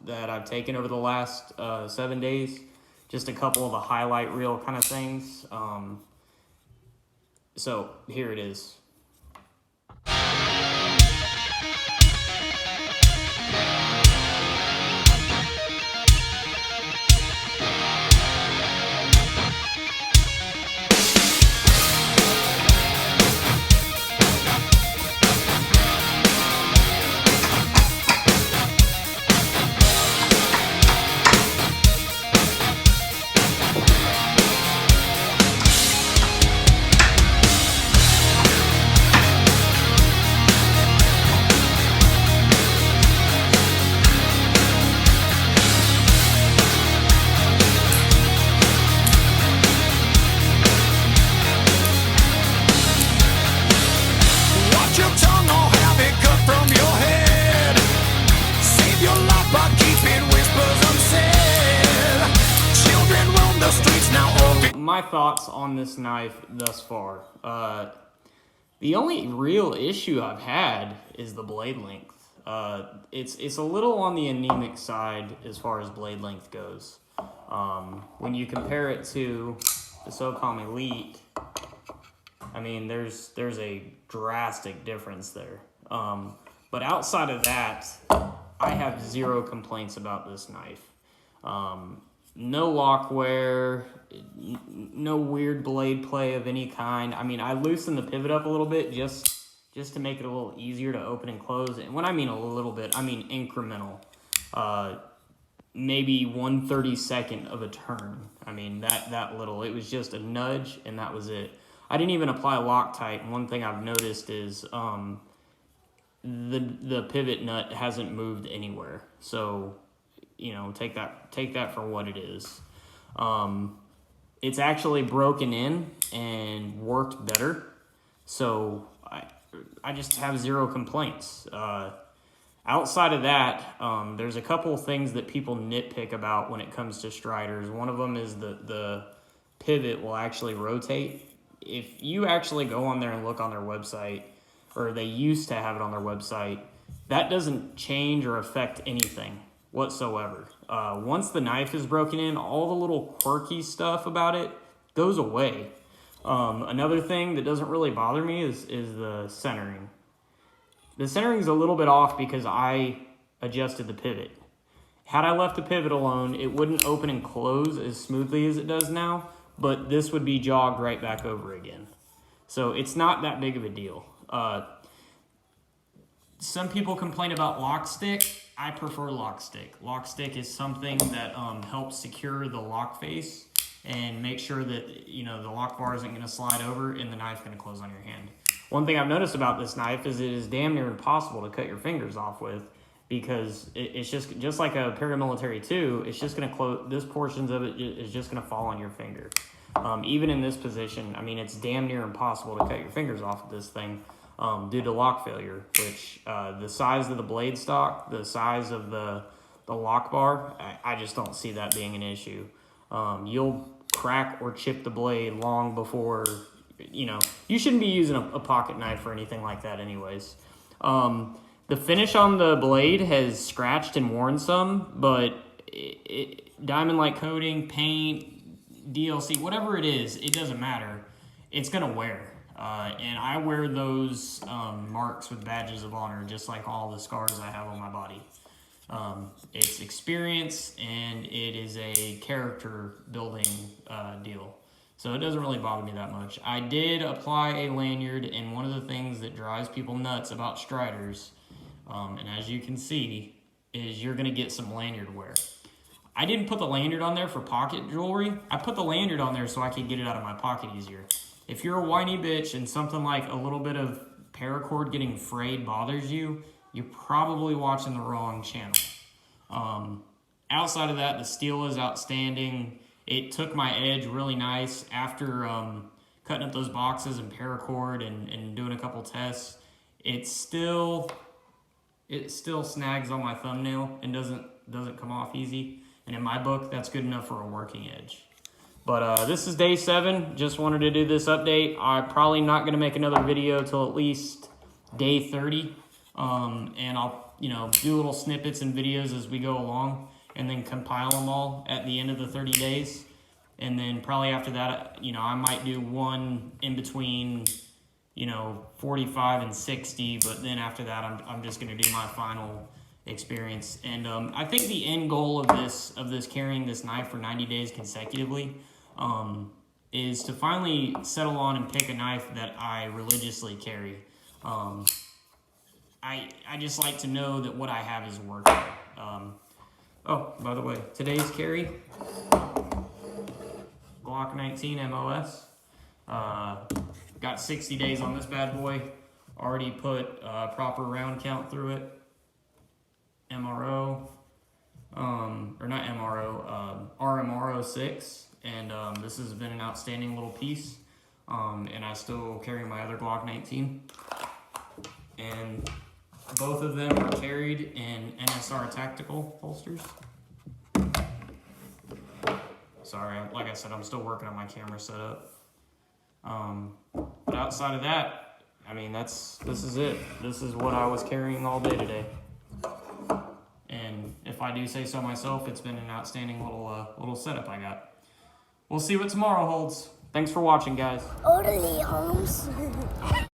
that I've taken over the last 7 days. Just a couple of the highlight reel kind of things. So here it is. My thoughts on this knife thus far. The only real issue I've had is the blade length. It's a little on the anemic side as far as blade length goes. When you compare it to the SOCOM Elite, I mean, there's a drastic difference there. But outside of that, I have zero complaints about this knife. No lock wear, no weird blade play of any kind. I mean, I loosened the pivot up a little bit just to make it a little easier to open and close. And when I mean a little bit, I mean incremental. Maybe 1/32 of a turn. I mean, that little. It was just a nudge, and that was it. I didn't even apply Loctite. And one thing I've noticed is the pivot nut hasn't moved anywhere. So, you know, take that for what it is. It's actually broken in and worked better. So I just have zero complaints. Outside of that, there's a couple of things that people nitpick about when it comes to Striders. One of them is the pivot will actually rotate. If you actually go on there and look on their website, or they used to have it on their website, that doesn't change or affect anything whatsoever. Once the knife is broken in, all the little quirky stuff about it goes away. Another thing that doesn't really bother me is the centering. The centering is a little bit off because I adjusted the pivot. Had I left the pivot alone, it wouldn't open and close as smoothly as it does now, but this would be jogged right back over again. So it's not that big of a deal. Some people complain about lock stick. I prefer lock stick. Lock stick is something that helps secure the lock face and make sure that, you know, the lock bar isn't going to slide over and the knife's going to close on your hand. One thing I've noticed about this knife is it is damn near impossible to cut your fingers off with, because it's just like a paramilitary 2. It's just going to close. This portions of it is just going to fall on your finger. Even in this position, I mean, it's damn near impossible to cut your fingers off of this thing. Due to lock failure, which the size of the blade stock, the size of the lock bar, I just don't see that being an issue. You'll crack or chip the blade long before, you know, you shouldn't be using a pocket knife or anything like that anyways. The finish on the blade has scratched and worn some, but diamond-like coating, paint, DLC, whatever it is, it doesn't matter. It's going to wear. And I wear those marks with badges of honor, just like all the scars I have on my body. It's experience, and it is a character building deal. So it doesn't really bother me that much. I did apply a lanyard, and one of the things that drives people nuts about Striders, and as you can see, is you're going to get some lanyard wear. I didn't put the lanyard on there for pocket jewelry. I put the lanyard on there so I could get it out of my pocket easier. If you're a whiny bitch and something like a little bit of paracord getting frayed bothers you, you're probably watching the wrong channel. Outside of that, the steel is outstanding. It took my edge really nice after cutting up those boxes and paracord and doing a couple tests. It still snags on my thumbnail and doesn't come off easy. And in my book, that's good enough for a working edge. But this is day 7. Just wanted to do this update. I'm probably not going to make another video till at least day 30. and I'll, do little snippets and videos as we go along, and then compile them all at the end of the 30 days. And then probably after that, I might do one in between, 45 and 60, but then after that, I'm just going to do my final experience. And I think the end goal of this carrying this knife for 90 days consecutively is to finally settle on and pick a knife that I religiously carry. I just like to know that what I have is working. Oh, by the way, today's carry, Glock 19 MOS. Got 60 days on this bad boy. Already put proper round count through it. MRO, or not MRO, RMRO 6, and this has been an outstanding little piece. And I still carry my other Glock 19, and both of them are carried in NSR tactical holsters. Sorry, like I said, I'm still working on my camera setup. But outside of that, I mean, this is it. This is what I was carrying all day today. And if I do say so myself, it's been an outstanding little setup I got. We'll see what tomorrow holds. Thanks for watching, guys. Orderly, Holmes.